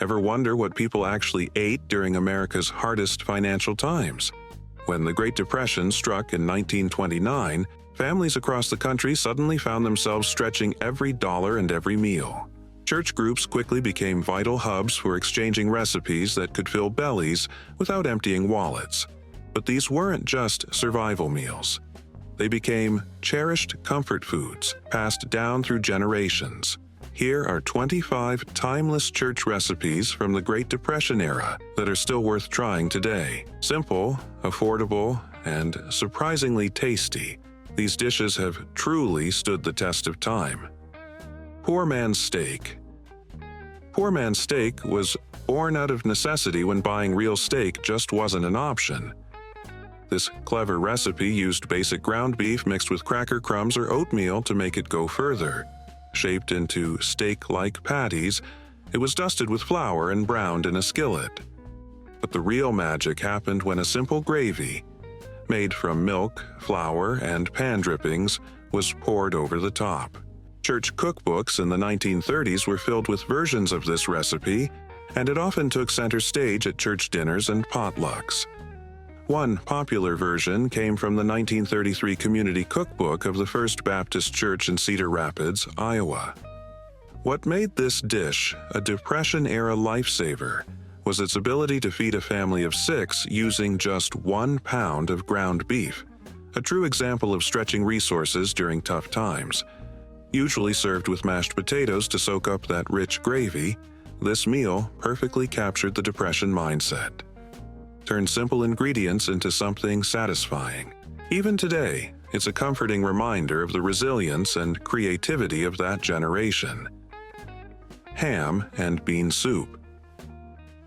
Ever wonder what people actually ate during America's hardest financial times? When the Great Depression struck in 1929, families across the country suddenly found themselves stretching every dollar and every meal. Church groups quickly became vital hubs for exchanging recipes that could fill bellies without emptying wallets. But these weren't just survival meals. They became cherished comfort foods passed down through generations. Here are 25 timeless church recipes from the Great Depression era that are still worth trying today. Simple, affordable, and surprisingly tasty, these dishes have truly stood the test of time. Poor man's steak. Poor man's steak was born out of necessity when buying real steak just wasn't an option. This clever recipe used basic ground beef mixed with cracker crumbs or oatmeal to make it go further. Shaped into steak-like patties, it was dusted with flour and browned in a skillet. But the real magic happened when a simple gravy, made from milk, flour, and pan drippings, was poured over the top. Church cookbooks in the 1930s were filled with versions of this recipe, and it often took center stage at church dinners and potlucks. One popular version came from the 1933 Community Cookbook of the First Baptist Church in Cedar Rapids, Iowa. What made this dish a Depression-era lifesaver was its ability to feed a family of 6 using just 1 pound of ground beef, a true example of stretching resources during tough times. Usually served with mashed potatoes to soak up that rich gravy, this meal perfectly captured the Depression mindset. Turned simple ingredients into something satisfying. Even today, it's a comforting reminder of the resilience and creativity of that generation. Ham and bean soup.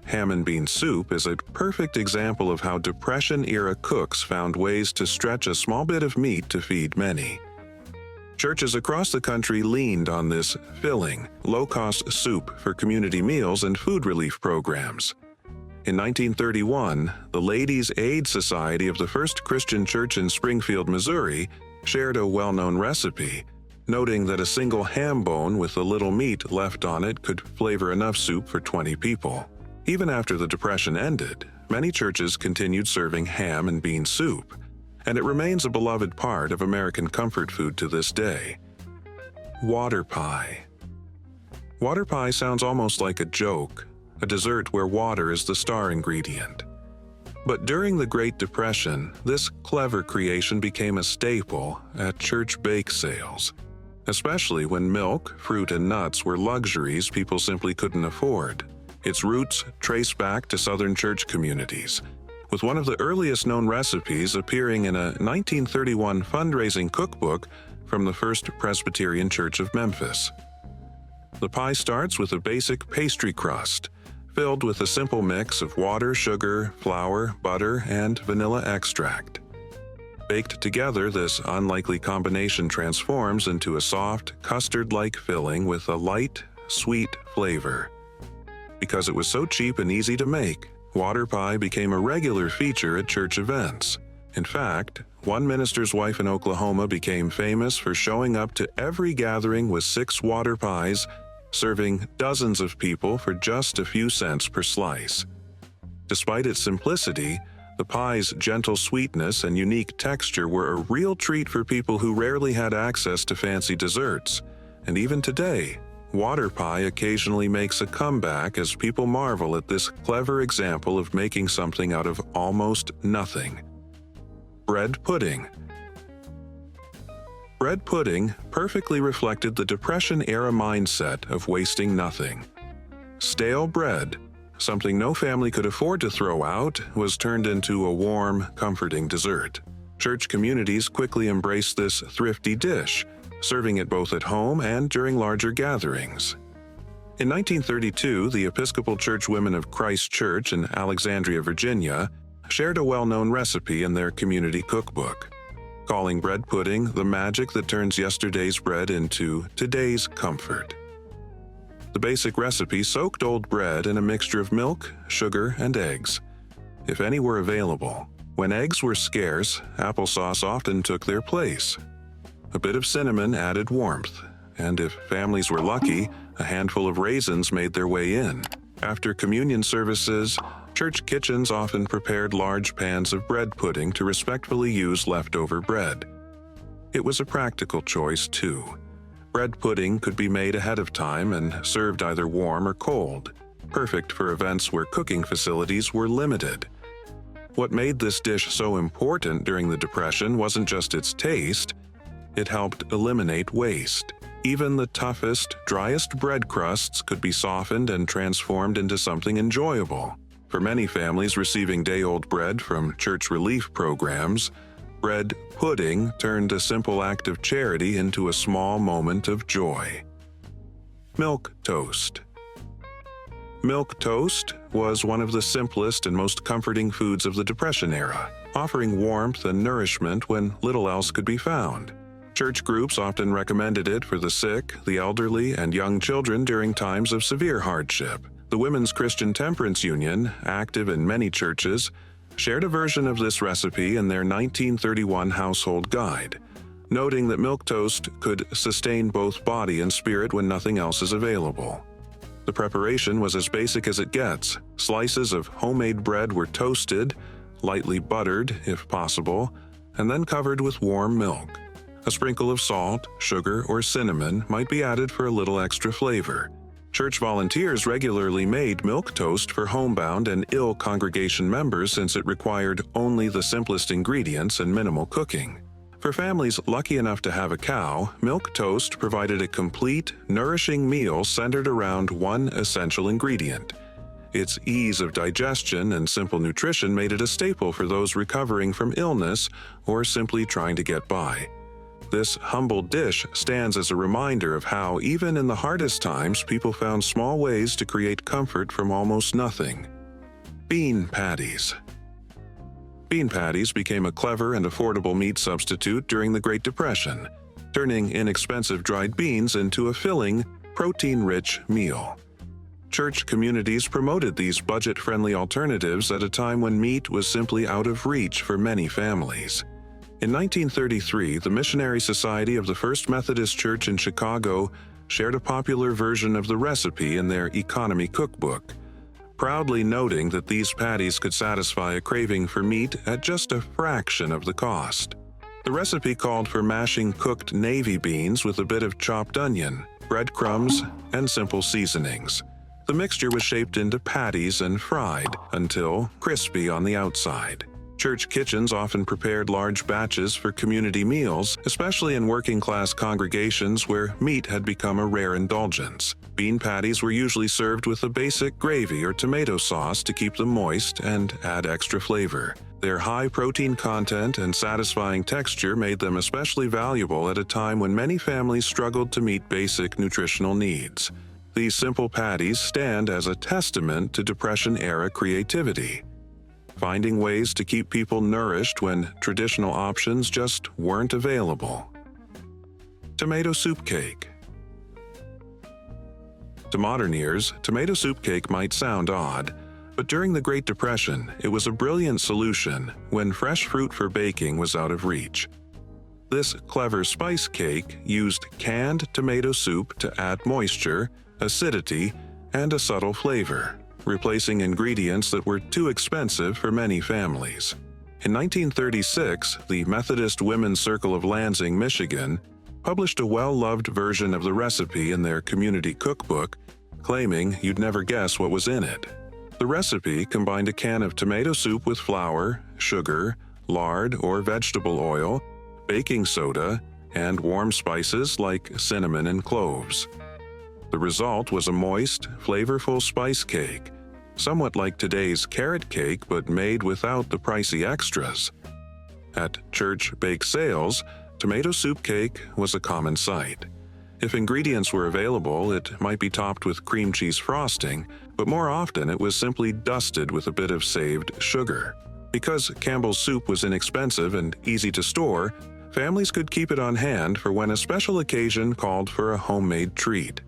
Ham and bean soup is a perfect example of how Depression-era cooks found ways to stretch a small bit of meat to feed many. Churches across the country leaned on this filling, low-cost soup for community meals and food relief programs. In 1931, the Ladies' Aid Society of the First Christian Church in Springfield, Missouri, shared a well-known recipe, noting that a single ham bone with a little meat left on it could flavor enough soup for 20 people. Even after the Depression ended, many churches continued serving ham and bean soup, and it remains a beloved part of American comfort food to this day. Water pie. Water pie sounds almost like a joke, a dessert where water is the star ingredient. But during the Great Depression, this clever creation became a staple at church bake sales, especially when milk, fruit, and nuts were luxuries people simply couldn't afford. Its roots trace back to Southern church communities, with one of the earliest known recipes appearing in a 1931 fundraising cookbook from the First Presbyterian Church of Memphis. The pie starts with a basic pastry crust, filled with a simple mix of water, sugar, flour, butter, and vanilla extract. Baked together, this unlikely combination transforms into a soft, custard-like filling with a light, sweet flavor. Because it was so cheap and easy to make, water pie became a regular feature at church events. In fact, one minister's wife in Oklahoma became famous for showing up to every gathering with 6 water pies, serving dozens of people for just a few cents per slice. Despite its simplicity, the pie's gentle sweetness and unique texture were a real treat for people who rarely had access to fancy desserts. And even today, water pie occasionally makes a comeback as people marvel at this clever example of making something out of almost nothing. Bread pudding. Bread pudding perfectly reflected the Depression-era mindset of wasting nothing. Stale bread, something no family could afford to throw out, was turned into a warm, comforting dessert. Church communities quickly embraced this thrifty dish, serving it both at home and during larger gatherings. In 1932, the Episcopal Church Women of Christ Church in Alexandria, Virginia, shared a well-known recipe in their community cookbook, calling bread pudding the magic that turns yesterday's bread into today's comfort. The basic recipe soaked old bread in a mixture of milk, sugar, and eggs, if any were available. When eggs were scarce, applesauce often took their place. A bit of cinnamon added warmth, and if families were lucky, a handful of raisins made their way in. After communion services, church kitchens often prepared large pans of bread pudding to respectfully use leftover bread. It was a practical choice, too. Bread pudding could be made ahead of time and served either warm or cold, perfect for events where cooking facilities were limited. What made this dish so important during the Depression wasn't just its taste, it helped eliminate waste. Even the toughest, driest bread crusts could be softened and transformed into something enjoyable. For many families receiving day-old bread from church relief programs, bread pudding turned a simple act of charity into a small moment of joy. Milk toast. Milk toast was one of the simplest and most comforting foods of the Depression era, offering warmth and nourishment when little else could be found. Church groups often recommended it for the sick, the elderly, and young children during times of severe hardship. The Women's Christian Temperance Union, active in many churches, shared a version of this recipe in their 1931 household guide, noting that milk toast could sustain both body and spirit when nothing else is available. The preparation was as basic as it gets. Slices of homemade bread were toasted, lightly buttered if possible, and then covered with warm milk. A sprinkle of salt, sugar, or cinnamon might be added for a little extra flavor. Church volunteers regularly made milk toast for homebound and ill congregation members since it required only the simplest ingredients and minimal cooking. For families lucky enough to have a cow, milk toast provided a complete, nourishing meal centered around one essential ingredient. Its ease of digestion and simple nutrition made it a staple for those recovering from illness or simply trying to get by. This humble dish stands as a reminder of how, even in the hardest times, people found small ways to create comfort from almost nothing. Bean patties. Bean patties became a clever and affordable meat substitute during the Great Depression, turning inexpensive dried beans into a filling, protein-rich meal. Church communities promoted these budget-friendly alternatives at a time when meat was simply out of reach for many families. In 1933, the Missionary Society of the First Methodist Church in Chicago shared a popular version of the recipe in their economy cookbook, proudly noting that these patties could satisfy a craving for meat at just a fraction of the cost. The recipe called for mashing cooked navy beans with a bit of chopped onion, breadcrumbs, and simple seasonings. The mixture was shaped into patties and fried until crispy on the outside. Church kitchens often prepared large batches for community meals, especially in working-class congregations where meat had become a rare indulgence. Bean patties were usually served with a basic gravy or tomato sauce to keep them moist and add extra flavor. Their high protein content and satisfying texture made them especially valuable at a time when many families struggled to meet basic nutritional needs. These simple patties stand as a testament to Depression-era creativity, finding ways to keep people nourished when traditional options just weren't available. Tomato soup cake. To modern ears, tomato soup cake might sound odd, but during the Great Depression, it was a brilliant solution when fresh fruit for baking was out of reach. This clever spice cake used canned tomato soup to add moisture, acidity, and a subtle flavor, replacing ingredients that were too expensive for many families. In 1936, the Methodist Women's Circle of Lansing, Michigan, published a well-loved version of the recipe in their community cookbook, claiming you'd never guess what was in it. The recipe combined a can of tomato soup with flour, sugar, lard or vegetable oil, baking soda, and warm spices like cinnamon and cloves. The result was a moist, flavorful spice cake, somewhat like today's carrot cake but made without the pricey extras. At church bake sales, tomato soup cake was a common sight. If ingredients were available, it might be topped with cream cheese frosting, but more often it was simply dusted with a bit of saved sugar. Because Campbell's soup was inexpensive and easy to store, families could keep it on hand for when a special occasion called for a homemade treat.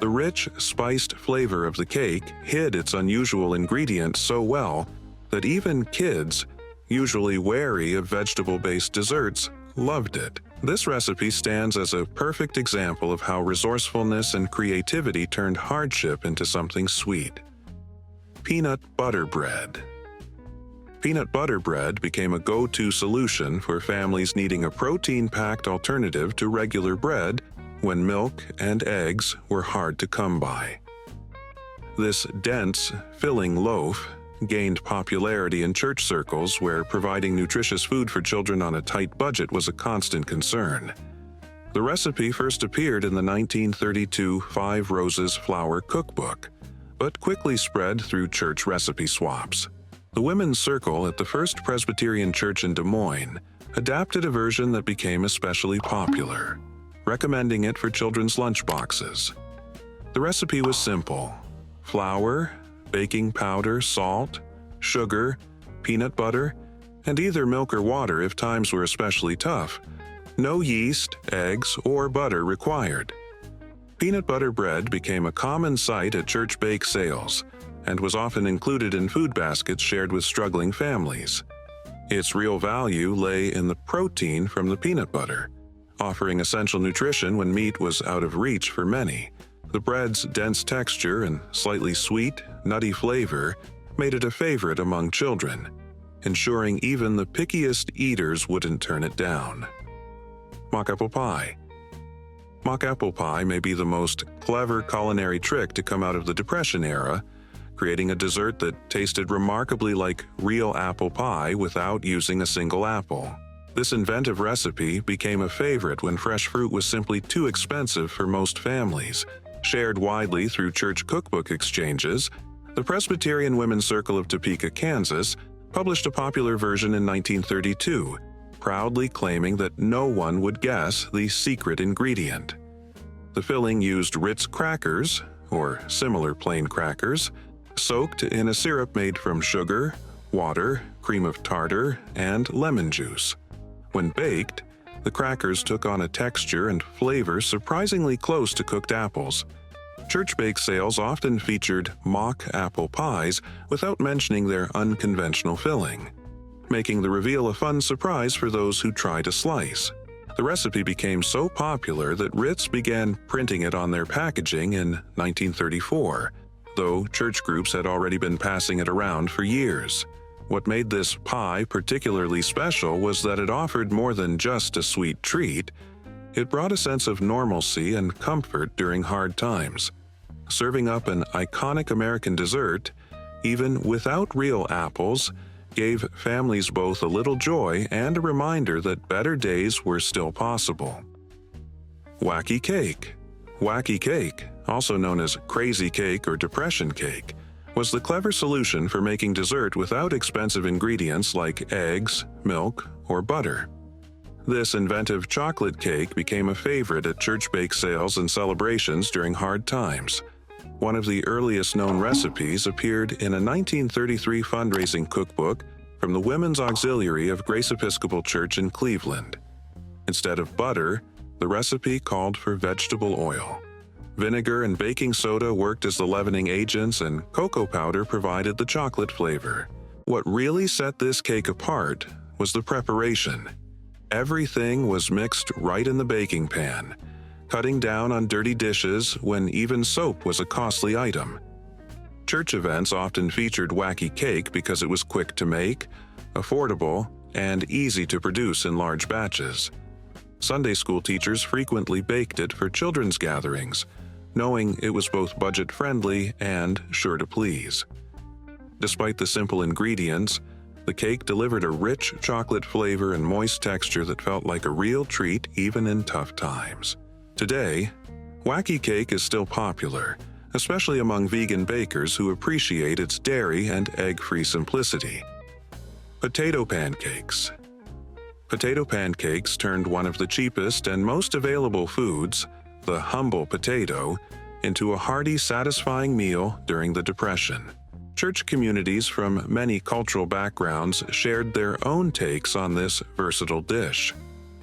The rich, spiced flavor of the cake hid its unusual ingredients so well that even kids, usually wary of vegetable-based desserts, loved it. This recipe stands as a perfect example of how resourcefulness and creativity turned hardship into something sweet. Peanut butter bread. Peanut butter bread became a go-to solution for families needing a protein-packed alternative to regular bread when milk and eggs were hard to come by. This dense, filling loaf gained popularity in church circles where providing nutritious food for children on a tight budget was a constant concern. The recipe first appeared in the 1932 Five Roses Flour Cookbook, but quickly spread through church recipe swaps. The Women's Circle at the First Presbyterian Church in Des Moines adapted a version that became especially popular, recommending it for children's lunchboxes. The recipe was simple: flour, baking powder, salt, sugar, peanut butter, and either milk or water if times were especially tough. No yeast, eggs, or butter required. Peanut butter bread became a common sight at church bake sales and was often included in food baskets shared with struggling families. Its real value lay in the protein from the peanut butter, offering essential nutrition when meat was out of reach for many. The bread's dense texture and slightly sweet, nutty flavor made it a favorite among children, ensuring even the pickiest eaters wouldn't turn it down. Mock apple pie. Mock apple pie may be the most clever culinary trick to come out of the Depression era, creating a dessert that tasted remarkably like real apple pie without using a single apple. This inventive recipe became a favorite when fresh fruit was simply too expensive for most families. Shared widely through church cookbook exchanges, the Presbyterian Women's Circle of Topeka, Kansas, published a popular version in 1932, proudly claiming that no one would guess the secret ingredient. The filling used Ritz crackers, or similar plain crackers, soaked in a syrup made from sugar, water, cream of tartar, and lemon juice. When baked, the crackers took on a texture and flavor surprisingly close to cooked apples. Church bake sales often featured mock apple pies without mentioning their unconventional filling, making the reveal a fun surprise for those who tried a slice. The recipe became so popular that Ritz began printing it on their packaging in 1934, though church groups had already been passing it around for years. What made this pie particularly special was that it offered more than just a sweet treat. It brought a sense of normalcy and comfort during hard times. Serving up an iconic American dessert, even without real apples, gave families both a little joy and a reminder that better days were still possible. Wacky cake. Wacky cake, also known as crazy cake or depression cake, was the clever solution for making dessert without expensive ingredients like eggs, milk, or butter. This inventive chocolate cake became a favorite at church bake sales and celebrations during hard times. One of the earliest known recipes appeared in a 1933 fundraising cookbook from the Women's Auxiliary of Grace Episcopal Church in Cleveland. Instead of butter, the recipe called for vegetable oil. Vinegar and baking soda worked as the leavening agents, and cocoa powder provided the chocolate flavor. What really set this cake apart was the preparation. Everything was mixed right in the baking pan, cutting down on dirty dishes when even soap was a costly item. Church events often featured wacky cake because it was quick to make, affordable, and easy to produce in large batches. Sunday school teachers frequently baked it for children's gatherings, knowing it was both budget-friendly and sure to please. Despite the simple ingredients, the cake delivered a rich chocolate flavor and moist texture that felt like a real treat even in tough times. Today, wacky cake is still popular, especially among vegan bakers who appreciate its dairy and egg-free simplicity. Potato pancakes. Potato pancakes turned one of the cheapest and most available foods, the humble potato, into a hearty, satisfying meal during the Depression. Church communities from many cultural backgrounds shared their own takes on this versatile dish.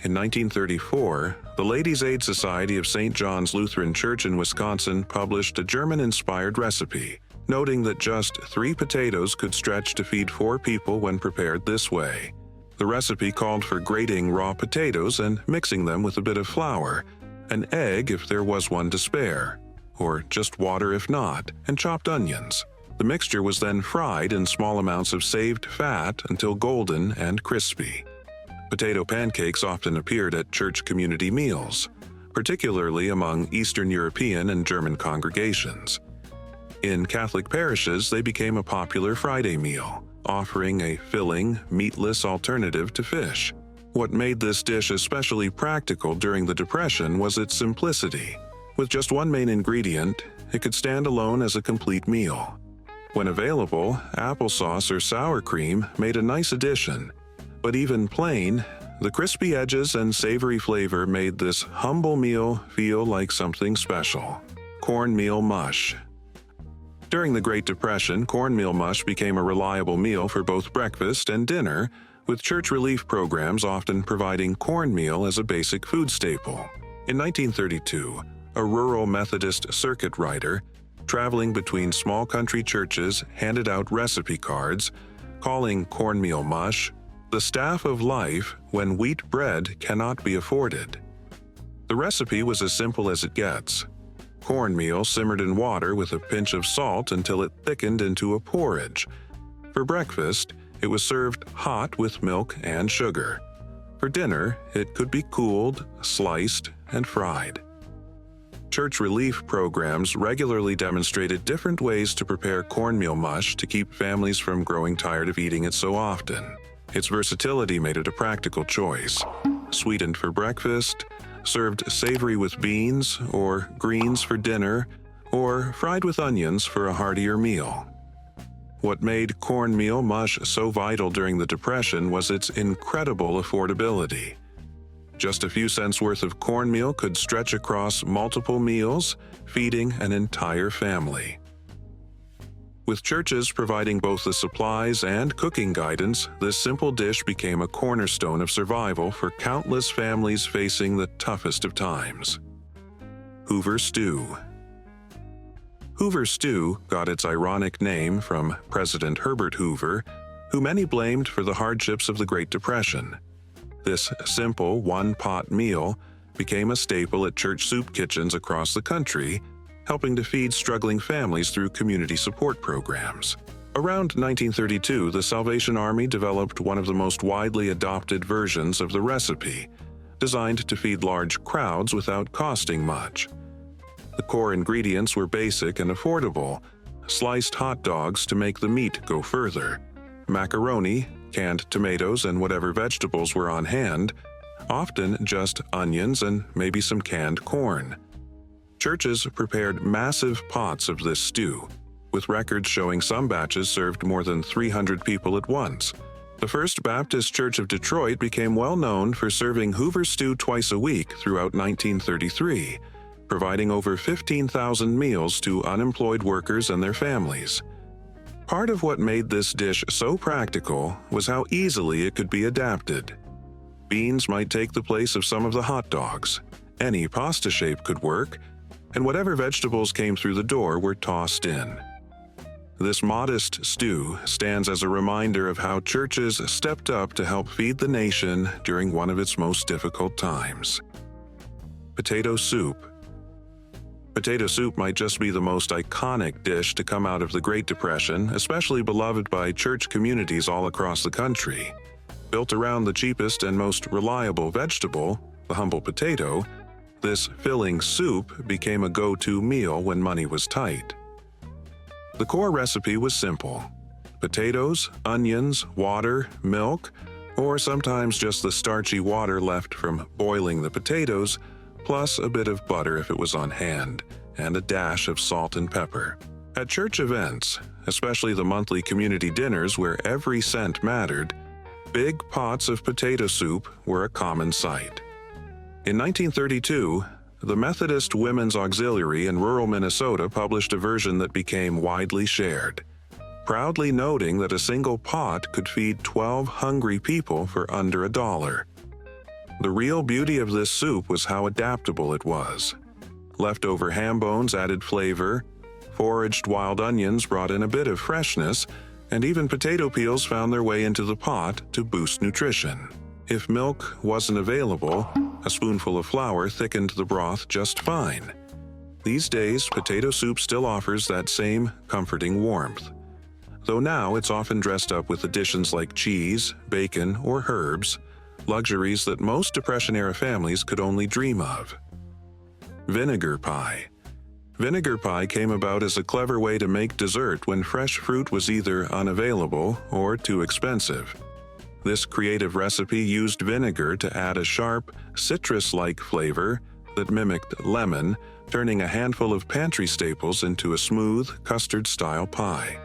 In 1934, the Ladies' Aid Society of St. John's Lutheran Church in Wisconsin published a German-inspired recipe, noting that just 3 potatoes could stretch to feed 4 people when prepared this way. The recipe called for grating raw potatoes and mixing them with a bit of flour, an egg if there was one to spare, or just water if not, and chopped onions. The mixture was then fried in small amounts of saved fat until golden and crispy. Potato pancakes often appeared at church community meals, particularly among Eastern European and German congregations. In Catholic parishes, they became a popular Friday meal, offering a filling, meatless alternative to fish. What made this dish especially practical during the Depression was its simplicity. With just one main ingredient, it could stand alone as a complete meal. When available, applesauce or sour cream made a nice addition, but even plain, the crispy edges and savory flavor made this humble meal feel like something special. Cornmeal mush. During the Great Depression, cornmeal mush became a reliable meal for both breakfast and dinner, with church relief programs often providing cornmeal as a basic food staple. In 1932, a rural Methodist circuit rider, traveling between small country churches, handed out recipe cards, calling cornmeal mush the staff of life when wheat bread cannot be afforded. The recipe was as simple as it gets. Cornmeal simmered in water with a pinch of salt until it thickened into a porridge. For breakfast, it was served hot with milk and sugar. For dinner, it could be cooled, sliced, and fried. Church relief programs regularly demonstrated different ways to prepare cornmeal mush to keep families from growing tired of eating it so often. Its versatility made it a practical choice. Sweetened for breakfast, served savory with beans or greens for dinner, or fried with onions for a heartier meal. What made cornmeal mush so vital during the Depression was its incredible affordability. Just a few cents worth of cornmeal could stretch across multiple meals, feeding an entire family. With churches providing both the supplies and cooking guidance, this simple dish became a cornerstone of survival for countless families facing the toughest of times. Hoover stew. Hoover stew got its ironic name from President Herbert Hoover, who many blamed for the hardships of the Great Depression. This simple one-pot meal became a staple at church soup kitchens across the country, helping to feed struggling families through community support programs. Around 1932, the Salvation Army developed one of the most widely adopted versions of the recipe, designed to feed large crowds without costing much. The core ingredients were basic and affordable: sliced hot dogs to make the meat go further, macaroni, canned tomatoes, and whatever vegetables were on hand, often just onions and maybe some canned corn. Churches prepared massive pots of this stew, with records showing some batches served more than 300 people at once. The First Baptist Church of Detroit became well known for serving Hoover stew twice a week throughout 1933, providing over 15,000 meals to unemployed workers and their families. Part of what made this dish so practical was how easily it could be adapted. Beans might take the place of some of the hot dogs. Any pasta shape could work, and whatever vegetables came through the door were tossed in. This modest stew stands as a reminder of how churches stepped up to help feed the nation during one of its most difficult times. Potato soup. Potato soup might just be the most iconic dish to come out of the Great Depression, especially beloved by church communities all across the country. Built around the cheapest and most reliable vegetable, the humble potato, this filling soup became a go-to meal when money was tight. The core recipe was simple: potatoes, onions, water, milk, or sometimes just the starchy water left from boiling the potatoes, plus a bit of butter if it was on hand, and a dash of salt and pepper. At church events, especially the monthly community dinners where every cent mattered, big pots of potato soup were a common sight. In 1932, the Methodist Women's Auxiliary in rural Minnesota published a version that became widely shared, proudly noting that a single pot could feed 12 hungry people for under $1. The real beauty of this soup was how adaptable it was. Leftover ham bones added flavor, foraged wild onions brought in a bit of freshness, and even potato peels found their way into the pot to boost nutrition. If milk wasn't available, a spoonful of flour thickened the broth just fine. These days, potato soup still offers that same comforting warmth, though now it's often dressed up with additions like cheese, bacon, or herbs, luxuries that most Depression-era families could only dream of. Vinegar pie. Vinegar pie came about as a clever way to make dessert when fresh fruit was either unavailable or too expensive. This creative recipe used vinegar to add a sharp, citrus-like flavor that mimicked lemon, turning a handful of pantry staples into a smooth, custard-style pie.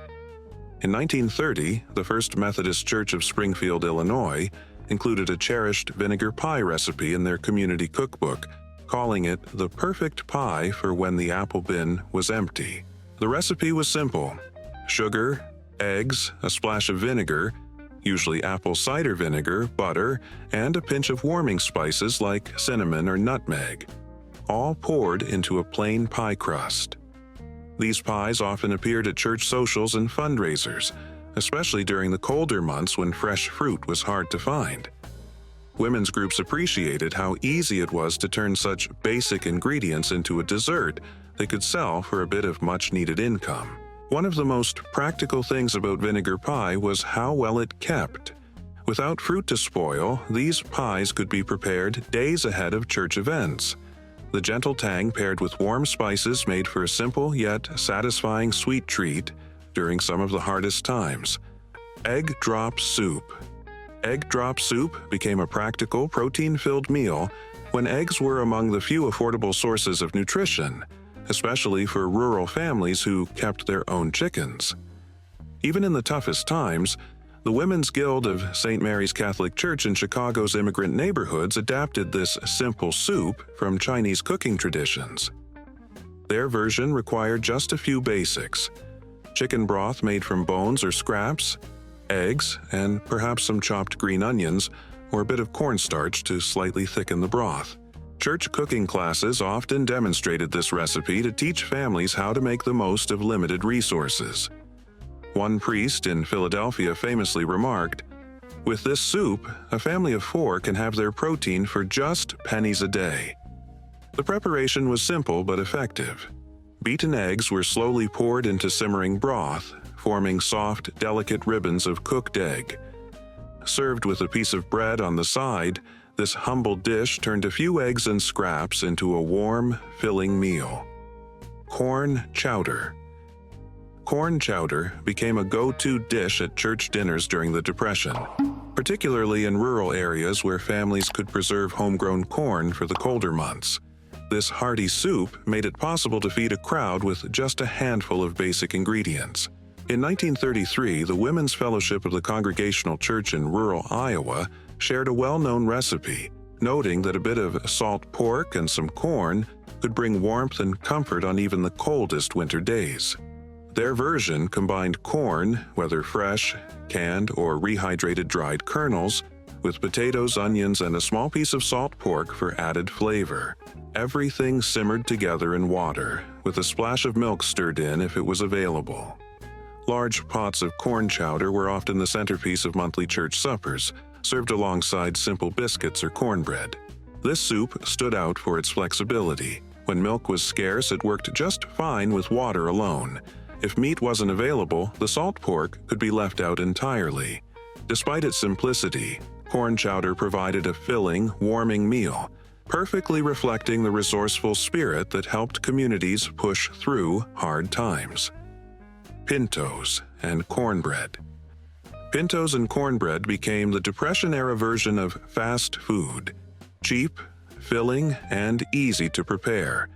In 1930, the First Methodist Church of Springfield, Illinois, included a cherished vinegar pie recipe in their community cookbook, calling it the perfect pie for when the apple bin was empty. The recipe was simple: sugar, eggs, a splash of vinegar, usually apple cider vinegar, butter, and a pinch of warming spices like cinnamon or nutmeg, all poured into a plain pie crust. These pies often appeared at church socials and fundraisers, especially during the colder months when fresh fruit was hard to find. Women's groups appreciated how easy it was to turn such basic ingredients into a dessert they could sell for a bit of much-needed income. One of the most practical things about vinegar pie was how well it kept. Without fruit to spoil, these pies could be prepared days ahead of church events. The gentle tang paired with warm spices made for a simple yet satisfying sweet treat during some of the hardest times. Egg drop soup. Egg drop soup became a practical, protein-filled meal when eggs were among the few affordable sources of nutrition, especially for rural families who kept their own chickens. Even in the toughest times, the Women's Guild of St. Mary's Catholic Church in Chicago's immigrant neighborhoods adapted this simple soup from Chinese cooking traditions. Their version required just a few basics: chicken broth made from bones or scraps, eggs, and perhaps some chopped green onions or a bit of cornstarch to slightly thicken the broth. Church cooking classes often demonstrated this recipe to teach families how to make the most of limited resources. One priest in Philadelphia famously remarked, "With this soup, a family of 4 can have their protein for just pennies a day." The preparation was simple but effective. Beaten eggs were slowly poured into simmering broth, forming soft, delicate ribbons of cooked egg. Served with a piece of bread on the side, this humble dish turned a few eggs and scraps into a warm, filling meal. Corn chowder. Corn chowder became a go-to dish at church dinners during the Depression, particularly in rural areas where families could preserve homegrown corn for the colder months. This hearty soup made it possible to feed a crowd with just a handful of basic ingredients. In 1933, the Women's Fellowship of the Congregational Church in rural Iowa shared a well-known recipe, noting that a bit of salt pork and some corn could bring warmth and comfort on even the coldest winter days. Their version combined corn, whether fresh, canned, or rehydrated dried kernels, with potatoes, onions, and a small piece of salt pork for added flavor. Everything simmered together in water, with a splash of milk stirred in if it was available. Large pots of corn chowder were often the centerpiece of monthly church suppers, served alongside simple biscuits or cornbread. This soup stood out for its flexibility. When milk was scarce, it worked just fine with water alone. If meat wasn't available, the salt pork could be left out entirely. Despite its simplicity, corn chowder provided a filling, warming meal, perfectly reflecting the resourceful spirit that helped communities push through hard times. Pintos and cornbread. Pintos and cornbread became the Depression-era version of fast food, cheap, filling, and easy to prepare.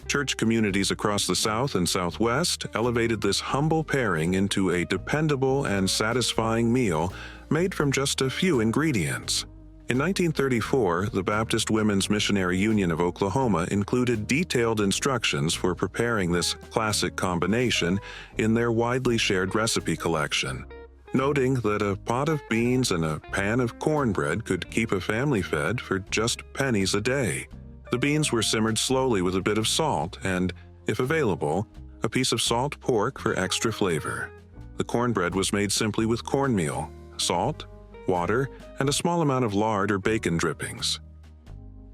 Church communities across the South and Southwest elevated this humble pairing into a dependable and satisfying meal made from just a few ingredients. In 1934, the Baptist Women's Missionary Union of Oklahoma included detailed instructions for preparing this classic combination in their widely shared recipe collection, noting that a pot of beans and a pan of cornbread could keep a family fed for just pennies a day. The beans were simmered slowly with a bit of salt and, if available, a piece of salt pork for extra flavor. The cornbread was made simply with cornmeal, salt, water, and a small amount of lard or bacon drippings.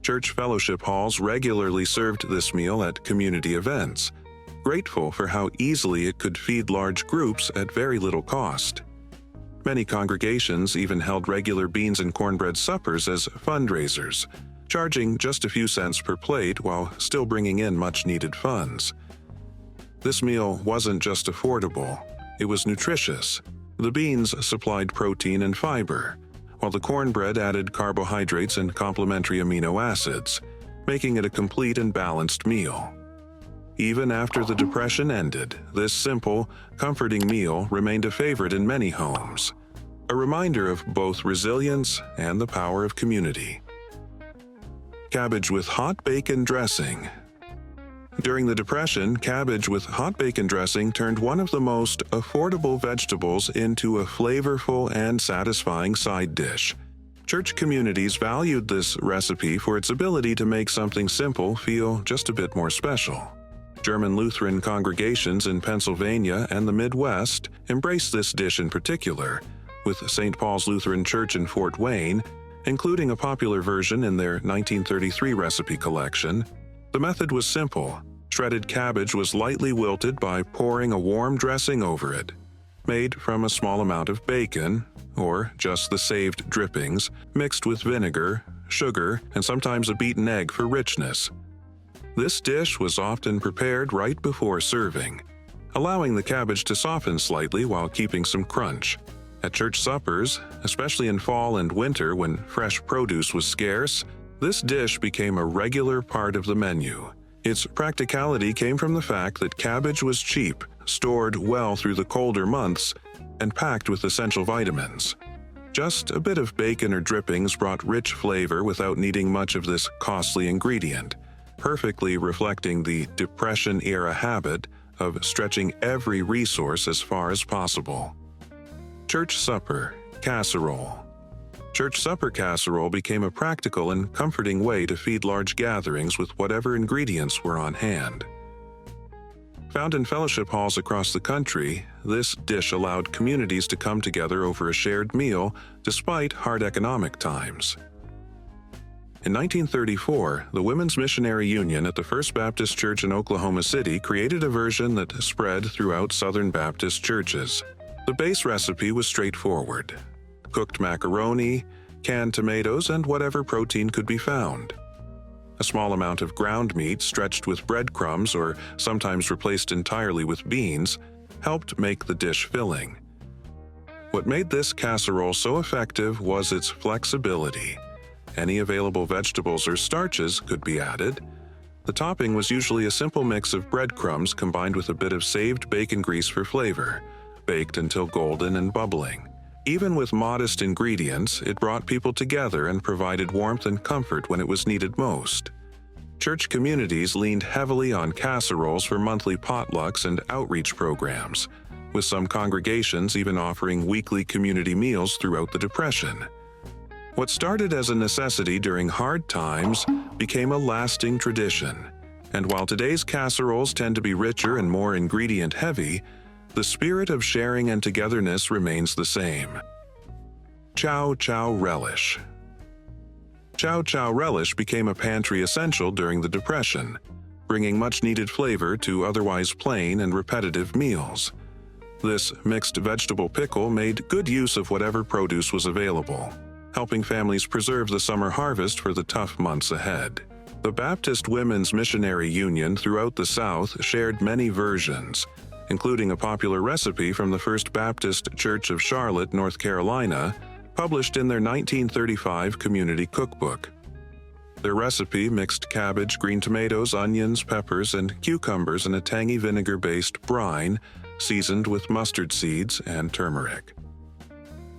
Church fellowship halls regularly served this meal at community events, grateful for how easily it could feed large groups at very little cost. Many congregations even held regular beans and cornbread suppers as fundraisers, charging just a few cents per plate while still bringing in much-needed funds. This meal wasn't just affordable, it was nutritious. The beans supplied protein and fiber, while the cornbread added carbohydrates and complementary amino acids, making it a complete and balanced meal. Even after the Depression ended, this simple, comforting meal remained a favorite in many homes, a reminder of both resilience and the power of community. Cabbage with hot bacon dressing. During the Depression, cabbage with hot bacon dressing turned one of the most affordable vegetables into a flavorful and satisfying side dish. Church communities valued this recipe for its ability to make something simple feel just a bit more special. German Lutheran congregations in Pennsylvania and the Midwest embraced this dish in particular, with St. Paul's Lutheran Church in Fort Wayne including a popular version in their 1933 recipe collection. The method was simple. Shredded cabbage was lightly wilted by pouring a warm dressing over it, made from a small amount of bacon, or just the saved drippings, mixed with vinegar, sugar, and sometimes a beaten egg for richness. This dish was often prepared right before serving, allowing the cabbage to soften slightly while keeping some crunch. At church suppers, especially in fall and winter when fresh produce was scarce, this dish became a regular part of the menu. Its practicality came from the fact that cabbage was cheap, stored well through the colder months, and packed with essential vitamins. Just a bit of bacon or drippings brought rich flavor without needing much of this costly ingredient, perfectly reflecting the Depression-era habit of stretching every resource as far as possible. Church supper, casserole. Church supper casserole became a practical and comforting way to feed large gatherings with whatever ingredients were on hand. Found in fellowship halls across the country, this dish allowed communities to come together over a shared meal despite hard economic times. In 1934, the Women's Missionary Union at the First Baptist Church in Oklahoma City created a version that spread throughout Southern Baptist churches. The base recipe was straightforward: cooked macaroni, canned tomatoes, and whatever protein could be found. A small amount of ground meat stretched with breadcrumbs or sometimes replaced entirely with beans helped make the dish filling. What made this casserole so effective was its flexibility. Any available vegetables or starches could be added. The topping was usually a simple mix of breadcrumbs combined with a bit of saved bacon grease for flavor, baked until golden and bubbling. Even with modest ingredients, it brought people together and provided warmth and comfort when it was needed most. Church communities leaned heavily on casseroles for monthly potlucks and outreach programs, with some congregations even offering weekly community meals throughout the Depression. What started as a necessity during hard times became a lasting tradition, and while today's casseroles tend to be richer and more ingredient-heavy, the spirit of sharing and togetherness remains the same. Chow Chow Relish. Chow Chow Relish became a pantry essential during the Depression, bringing much-needed flavor to otherwise plain and repetitive meals. This mixed vegetable pickle made good use of whatever produce was available, helping families preserve the summer harvest for the tough months ahead. The Baptist Women's Missionary Union throughout the South shared many versions, including a popular recipe from the First Baptist Church of Charlotte, North Carolina, published in their 1935 community cookbook. Their recipe mixed cabbage, green tomatoes, onions, peppers, and cucumbers in a tangy vinegar-based brine, seasoned with mustard seeds and turmeric.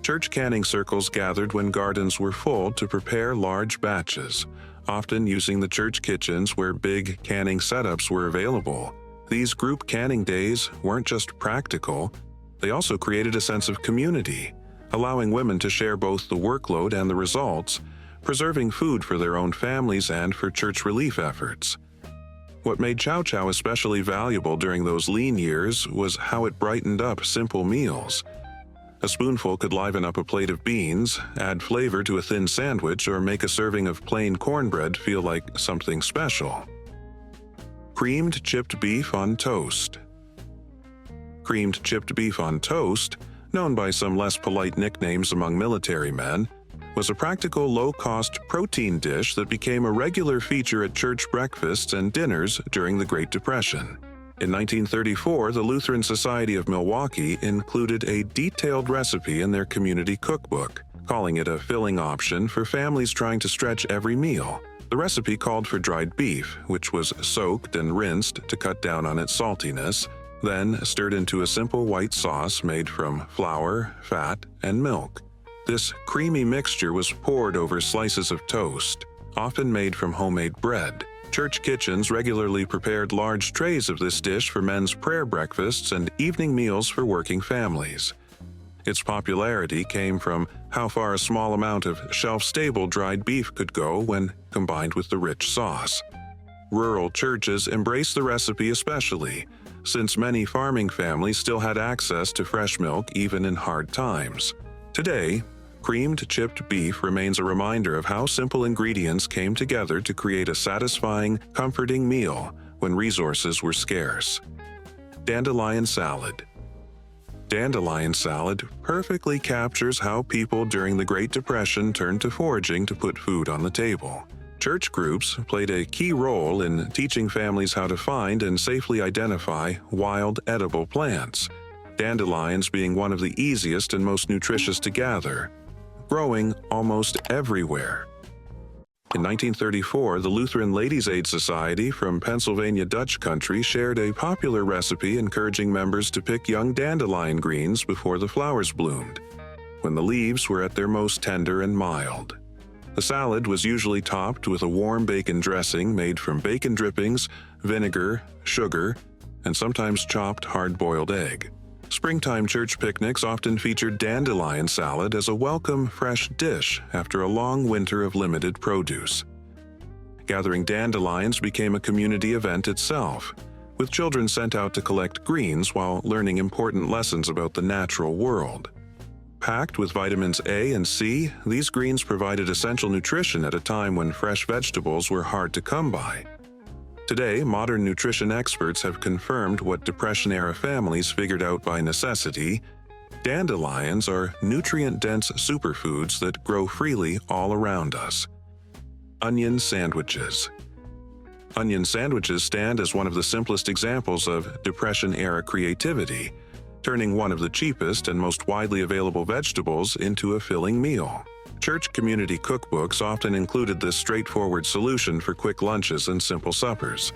Church canning circles gathered when gardens were full to prepare large batches, often using the church kitchens where big canning setups were available. These group canning days weren't just practical, they also created a sense of community, allowing women to share both the workload and the results, preserving food for their own families and for church relief efforts. What made chow chow especially valuable during those lean years was how it brightened up simple meals. A spoonful could liven up a plate of beans, add flavor to a thin sandwich, or make a serving of plain cornbread feel like something special. Creamed chipped beef on toast. Creamed chipped beef on toast, known by some less polite nicknames among military men, was a practical, low-cost protein dish that became a regular feature at church breakfasts and dinners during the Great Depression. In 1934, the Lutheran Society of Milwaukee included a detailed recipe in their community cookbook, calling it a filling option for families trying to stretch every meal. The recipe called for dried beef, which was soaked and rinsed to cut down on its saltiness, then stirred into a simple white sauce made from flour, fat, and milk. This creamy mixture was poured over slices of toast, often made from homemade bread. Church kitchens regularly prepared large trays of this dish for men's prayer breakfasts and evening meals for working families. Its popularity came from how far a small amount of shelf-stable dried beef could go when combined with the rich sauce. Rural churches embraced the recipe especially, since many farming families still had access to fresh milk even in hard times. Today, creamed chipped beef remains a reminder of how simple ingredients came together to create a satisfying, comforting meal when resources were scarce. Dandelion salad. Dandelion salad perfectly captures how people during the Great Depression turned to foraging to put food on the table. Church groups played a key role in teaching families how to find and safely identify wild edible plants, dandelions being one of the easiest and most nutritious to gather, growing almost everywhere. In 1934, the Lutheran Ladies' Aid Society from Pennsylvania Dutch country shared a popular recipe encouraging members to pick young dandelion greens before the flowers bloomed, when the leaves were at their most tender and mild. The salad was usually topped with a warm bacon dressing made from bacon drippings, vinegar, sugar, and sometimes chopped hard-boiled egg. Springtime church picnics often featured dandelion salad as a welcome, fresh dish after a long winter of limited produce. Gathering dandelions became a community event itself, with children sent out to collect greens while learning important lessons about the natural world. Packed with vitamins A and C, these greens provided essential nutrition at a time when fresh vegetables were hard to come by. Today, modern nutrition experts have confirmed what Depression-era families figured out by necessity. Dandelions are nutrient-dense superfoods that grow freely all around us. Onion sandwiches. Onion sandwiches stand as one of the simplest examples of Depression-era creativity, turning one of the cheapest and most widely available vegetables into a filling meal. Church community cookbooks often included this straightforward solution for quick lunches and simple suppers.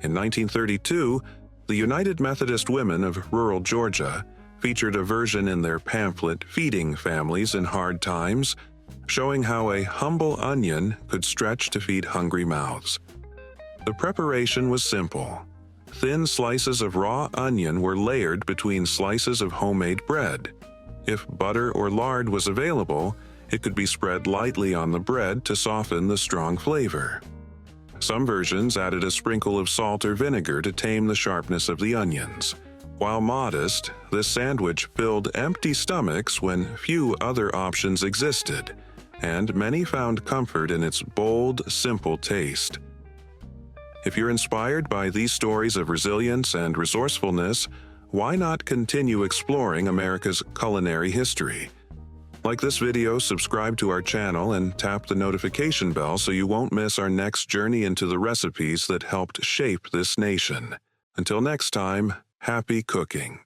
In 1932, the United Methodist Women of rural Georgia featured a version in their pamphlet Feeding Families in Hard Times, showing how a humble onion could stretch to feed hungry mouths. The preparation was simple. Thin slices of raw onion were layered between slices of homemade bread. If butter or lard was available, it could be spread lightly on the bread to soften the strong flavor. Some versions added a sprinkle of salt or vinegar to tame the sharpness of the onions. While modest, this sandwich filled empty stomachs when few other options existed, and many found comfort in its bold, simple taste. If you're inspired by these stories of resilience and resourcefulness, why not continue exploring America's culinary history? Like this video, subscribe to our channel and tap the notification bell so you won't miss our next journey into the recipes that helped shape this nation. Until next time, happy cooking.